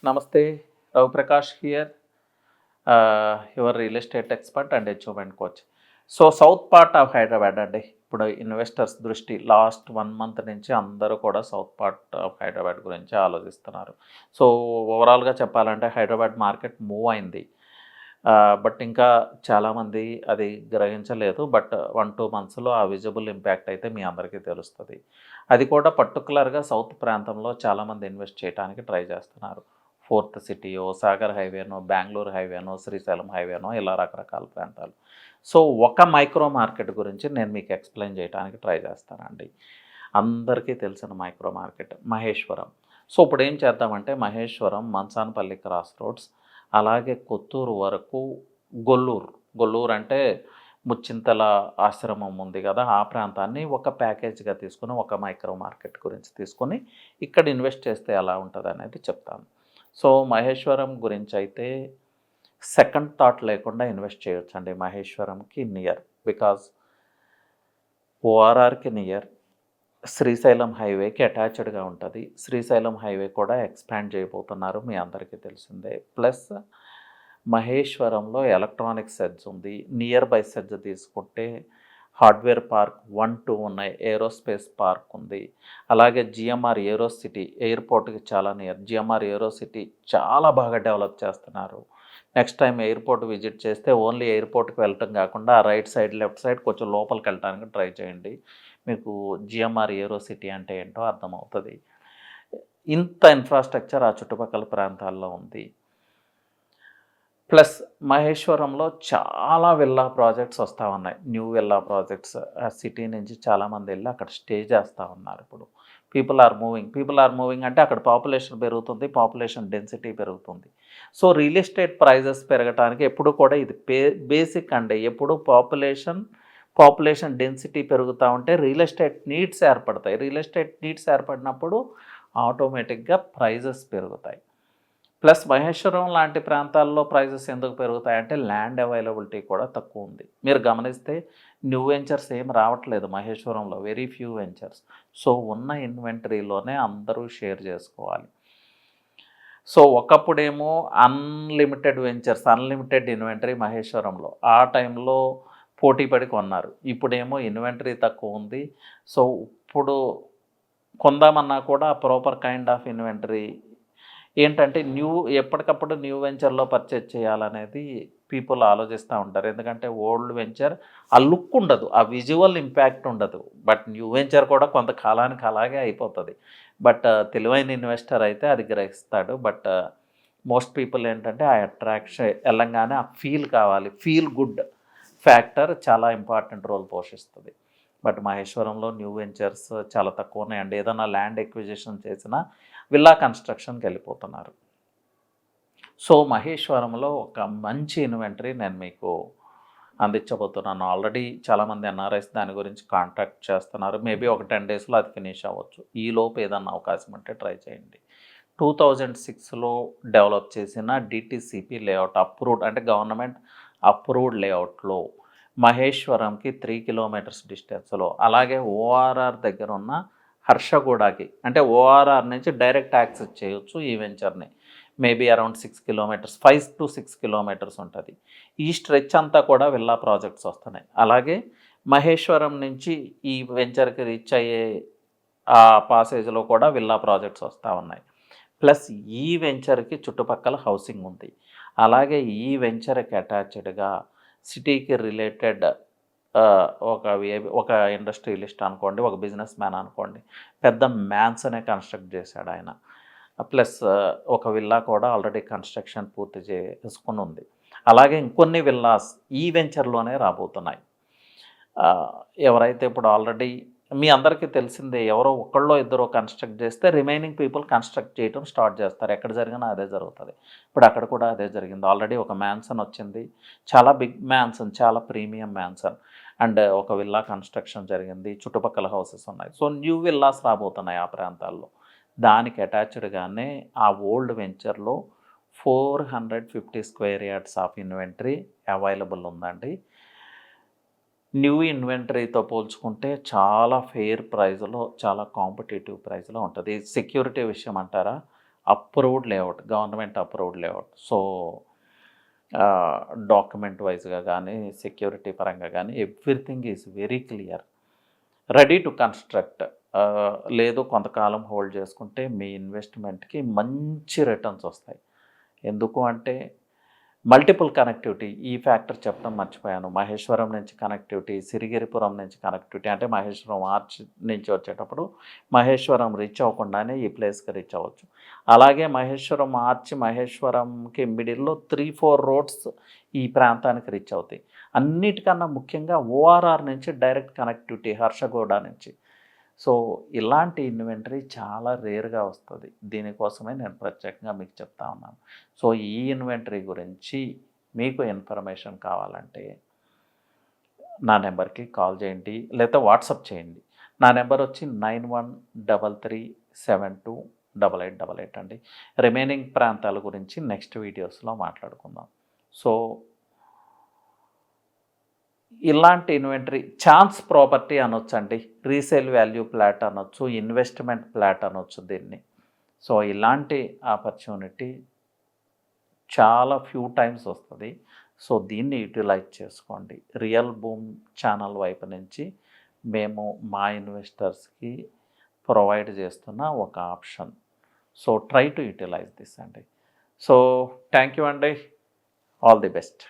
Namaste, Rav Prakash here, your real estate expert and achievement coach. So south part of Hyderabad అండి. ఇప్పుడు investors దృష్టి last 1 month నుంచి అందరూ కూడా సౌత్ పార్ట్ ఆఫ్ హైదరాబాద్ గురించి ఆలోచిస్తున్నారు. సో ఓవరాల్గా చెప్పాలంటే హైదరాబాద్ మార్కెట్ మూవ్ అయింది. బట్ ఇంకా చాలామంది అది గ్రహించలేదు. బట్ 1-2 మంత్స్లో ఆ విజిబుల్ ఇంపాక్ట్ అయితే మీ అందరికీ తెలుస్తుంది. అది కూడా పర్టికులర్గా సౌత్ ప్రాంతంలో చాలామంది ఇన్వెస్ట్ చేయడానికి ట్రై చేస్తున్నారు. ఫోర్త్ సిటీయో, సాగర్ హైవేనో, బెంగళూరు హైవేనో, శ్రీశైలం హైవేనో ఇలా రకరకాల ప్రాంతాలు. సో ఒక మైక్రో మార్కెట్ గురించి నేను మీకు ఎక్స్ప్లెయిన్ చేయడానికి ట్రై చేస్తానండి. అందరికీ తెలిసిన మైక్రో మార్కెట్ మహేశ్వరం. సో ఇప్పుడు ఏం చేద్దామంటే మహేశ్వరం, మంచానపల్లి క్రాస్ రోడ్స్, అలాగే కొత్తూరు వరకు గొల్లూరు అంటే ముచ్చింతల ఆశ్రమం ఉంది కదా, ఆ ప్రాంతాన్ని ఒక ప్యాకేజ్గా తీసుకుని ఒక మైక్రో మార్కెట్ గురించి తీసుకొని ఇక్కడ ఇన్వెస్ట్ చేస్తే ఎలా ఉంటుంది అనేది చెప్తాను. సో మహేశ్వరం గురించి అయితే సెకండ్ థాట్ లేకుండా ఇన్వెస్ట్ చేయొచ్చు అండి. మహేశ్వరంకి నియర్, బికాజ్ ఓఆర్ఆర్కి నియర్, శ్రీశైలం హైవేకి అటాచ్డ్గా ఉంటుంది. శ్రీశైలం హైవే కూడా ఎక్స్పాండ్ చేయబోతున్నారు, మీ అందరికీ తెలిసిందే. ప్లస్ మహేశ్వరంలో ఎలక్ట్రానిక్స్ సెడ్స్ ఉంది. నియర్ బై సెడ్స్ తీసుకుంటే హార్డ్వేర్ పార్క్ 1-2 ఉన్నాయి, ఏరోస్పేస్ పార్క్ ఉంది, అలాగే జిఎంఆర్ ఏరో సిటీ ఎయిర్పోర్ట్కి చాలా నియర్. జిఎంఆర్ ఏరో సిటీ చాలా బాగా డెవలప్ చేస్తున్నారు. నెక్స్ట్ టైం ఎయిర్పోర్ట్ విజిట్ చేస్తే ఓన్లీ ఎయిర్పోర్ట్కి వెళ్ళటం కాకుండా రైట్ సైడ్, లెఫ్ట్ సైడ్ కొంచెం లోపలికి వెళ్ళడానికి ట్రై చేయండి. మీకు జిఎంఆర్ ఏరో సిటీ అంటే ఏంటో అర్థమవుతుంది. ఇంత ఇన్ఫ్రాస్ట్రక్చర్ ఆ చుట్టుపక్కల ప్రాంతాల్లో ఉంది. ప్లస్ మహేశ్వరంలో చాలా విల్లా ప్రాజెక్ట్స్ వస్తూ ఉన్నాయి, న్యూ విల్లా ప్రాజెక్ట్స్. ఆ సిటీ నుంచి చాలామంది వెళ్ళి అక్కడ స్టే చేస్తూ ఉన్నారు. ఇప్పుడు పీపుల్ ఆర్ మూవింగ్ అంటే అక్కడ పాపులేషన్ పెరుగుతుంది, పాపులేషన్ డెన్సిటీ పెరుగుతుంది. సో రియల్ ఎస్టేట్ ప్రైజెస్ పెరగడానికి ఎప్పుడు కూడా ఇది బేసిక్ అండి. ఎప్పుడు పాపులేషన్ డెన్సిటీ పెరుగుతూ ఉంటే రియల్ ఎస్టేట్ నీడ్స్ ఏర్పడతాయి. రియల్ ఎస్టేట్ నీడ్స్ ఏర్పడినప్పుడు ఆటోమేటిక్గా ప్రైజెస్ పెరుగుతాయి. ప్లస్ మహేశ్వరం లాంటి ప్రాంతాల్లో ప్రైజెస్ ఎందుకు పెరుగుతాయంటే ల్యాండ్ అవైలబిలిటీ కూడా తక్కువ ఉంది. మీరు గమనిస్తే న్యూ వెంచర్స్ ఏం రావట్లేదు మహేశ్వరంలో, వెరీ ఫ్యూ వెంచర్స్. సో ఉన్న ఇన్వెంటరీలోనే అందరూ షేర్ చేసుకోవాలి. సో ఒకప్పుడేమో అన్లిమిటెడ్ వెంచర్స్, అన్లిమిటెడ్ ఇన్వెంటరీ మహేశ్వరంలో, ఆ టైంలో పోటీ పడి కొన్నారు. ఇప్పుడేమో ఇన్వెంటరీ తక్కువ ఉంది. సో ఇప్పుడు కొందామన్నా కూడా ప్రాపర్ కైండ్ ఆఫ్ ఇన్వెంటరీ ఏంటంటే ఎప్పటికప్పుడు న్యూ వెంచర్లో పర్చేజ్ చేయాలనేది పీపుల్ ఆలోచిస్తూ ఉంటారు. ఎందుకంటే ఓల్డ్ వెంచర్ ఆ లుక్ ఉండదు, ఆ విజువల్ ఇంపాక్ట్ ఉండదు. బట్ న్యూ వెంచర్ కూడా కొంతకాలానికి అలాగే అయిపోతుంది. బట్ తెలివైన ఇన్వెస్టర్ అయితే అది గ్రహిస్తాడు. బట్ మోస్ట్ పీపుల్ ఏంటంటే ఆ అట్రాక్షన్ వెళ్ళంగానే ఆ ఫీల్ కావాలి, ఫీల్ గుడ్ ఫ్యాక్టర్ చాలా ఇంపార్టెంట్ రోల్ పోషిస్తుంది. బట్ మహేశ్వరంలో న్యూ వెంచర్స్ చాలా తక్కువ ఉన్నాయండి. ఏదైనా ల్యాండ్ ఎక్విజిషన్ చేసినా విల్లా కన్స్ట్రక్షన్కి వెళ్ళిపోతున్నారు. సో మహేశ్వరంలో ఒక మంచి ఇన్వెంటరీ నేను మీకు అందించబోతున్నాను. ఆల్రెడీ చాలామంది ఎన్ఆర్ఐస్ దాని గురించి కాంటాక్ట్ చేస్తున్నారు. మేబీ ఒక 10 డేస్లో అది ఫినిష్ అవ్వచ్చు. ఈలోపు ఏదన్నా అవకాశం ఉంటే ట్రై చేయండి. 2006లో డెవలప్ చేసిన డిటిసిపి లేఅవుట్, అప్రూవ్డ్ అంటే గవర్నమెంట్ అప్రూవ్డ్ లేఅవుట్లో మహేశ్వరంకి 3 కిలోమీటర్స్ డిస్టెన్స్లో, అలాగే ఓఆర్ఆర్ దగ్గర ఉన్న హర్షగూడకి అంటే ఓఆర్ఆర్ నుంచి డైరెక్ట్ యాక్సెస్ చేయొచ్చు ఈ వెంచర్ని. Maybe around 6 kilometres, 5 to 6 kilometres ఉంటుంది. ఈ స్ట్రెచ్ అంతా కూడా విల్లా ప్రాజెక్ట్స్ వస్తున్నాయి. అలాగే మహేశ్వరం నుంచి ఈ వెంచర్కి రీచ్ అయ్యే ఆ పాసేజ్లో కూడా విల్లా ప్రాజెక్ట్స్ వస్తూ ఉన్నాయి. ప్లస్ ఈ వెంచర్కి చుట్టుపక్కల హౌసింగ్ ఉంది. అలాగే ఈ వెంచర్కి అటాచ్డ్గా సిటీకి రిలేటెడ్ ఒక ఇండస్ట్రియలిస్ట్ అనుకోండి, ఒక బిజినెస్ మ్యాన్ అనుకోండి, పెద్ద మ్యాన్సనే కన్స్ట్రక్ట్ చేశాడు ఆయన. ప్లస్ ఒక విల్లా కూడా ఆల్రెడీ కన్స్ట్రక్షన్ పూర్తి చేసుకుని ఉంది. అలాగే ఇంకొన్ని విల్లాస్ ఈ వెంచర్లోనే రాబోతున్నాయి. ఎవరైతే ఇప్పుడు ఆల్రెడీ మీ అందరికీ తెలిసిందే, ఎవరో ఒకళ్ళో ఇద్దరు కన్స్ట్రక్ట్ చేస్తే రిమైనింగ్ పీపుల్ కన్స్ట్రక్ట్ చేయడం స్టార్ట్ చేస్తారు. ఎక్కడ జరిగినా అదే జరుగుతుంది. ఇప్పుడు అక్కడ కూడా అదే జరిగింది. ఆల్రెడీ ఒక మ్యాన్సన్ వచ్చింది, చాలా బిగ్ మ్యాన్సన్, చాలా ప్రీమియం మ్యాన్సన్, అండ్ ఒక విల్లా కన్స్ట్రక్షన్ జరిగింది. చుట్టుపక్కల హౌసెస్ ఉన్నాయి. సో న్యూ విల్లాస్ రాబోతున్నాయి ఆ ప్రాంతాల్లో. దానికి అటాచ్డ్గానే ఆ ఓల్డ్ వెంచర్లో 450 square yards of inventory available ఉందండి. న్యూ ఇన్వెంటరీతో పోల్చుకుంటే చాలా ఫెయిర్ ప్రైస్లో, చాలా కాంపిటేటివ్ ప్రైస్లో ఉంటుంది. సెక్యూరిటీ విషయం అంటారా, approved layout, government approved layout. So document వైజ్గా కానీ సెక్యూరిటీ పరంగా కానీ everything is very clear, ready to construct. లేదు కొంతకాలం హోల్డ్ చేసుకుంటే మీ ఇన్వెస్ట్మెంట్కి మంచి రిటర్న్స్ వస్తాయి. ఎందుకు అంటే మల్టిపుల్ కనెక్టివిటీ, ఈ ఫ్యాక్టర్ చెప్పడం మర్చిపోయాను. మహేశ్వరం నుంచి కనెక్టివిటీ, సిరిగిరిపురం నుంచి కనెక్టివిటీ, అంటే మహేశ్వరం ఆర్చ్ నుంచి వచ్చేటప్పుడు మహేశ్వరం రీచ్ అవ్వకుండానే ఈ ప్లేస్కి రీచ్ అవ్వచ్చు. అలాగే మహేశ్వరం ఆర్చ్, మహేశ్వరంకి మిడిల్లో 3-4 రోడ్స్ ఈ ప్రాంతానికి రీచ్ అవుతాయి. అన్నిటికన్నా ముఖ్యంగా ఓఆర్ఆర్ నుంచి డైరెక్ట్ కనెక్టివిటీ హర్షగోడ నుంచి. సో ఇలాంటి ఇన్వెంటరీ చాలా రేర్గా వస్తుంది. దీనికోసమే నేను ప్రత్యేకంగా మీకు చెప్తా ఉన్నాను. సో ఈ ఇన్వెంటరీ గురించి మీకు ఇన్ఫర్మేషన్ కావాలంటే నా నెంబర్కి కాల్ చేయండి, లేదా వాట్సాప్ చేయండి. నా నెంబర్ వచ్చి 9133728888 అండి. రిమైనింగ్ ప్రాంతాల గురించి నెక్స్ట్ వీడియోస్లో మాట్లాడుకుందాం. సో ఇలాంటి ఇన్వెంటరీ ఛాన్స్ ప్రాపర్టీ అనొచ్చండి, రీసేల్ వాల్యూ ప్లాట్ అనొచ్చు, ఇన్వెస్ట్మెంట్ ప్లాట్ అనొచ్చు దీన్ని. సో ఇలాంటి ఆపర్చునిటీ చాలా ఫ్యూ టైమ్స్ వస్తుంది. సో దీన్ని యూటిలైజ్ చేసుకోండి. రియల్ బూమ్ ఛానల్ వైపు నుంచి మేము మా ఇన్వెస్టర్స్కి ప్రొవైడ్ చేస్తున్న ఒక option. So try to utilise this అండి. సో థ్యాంక్ యూ అండి. All the best.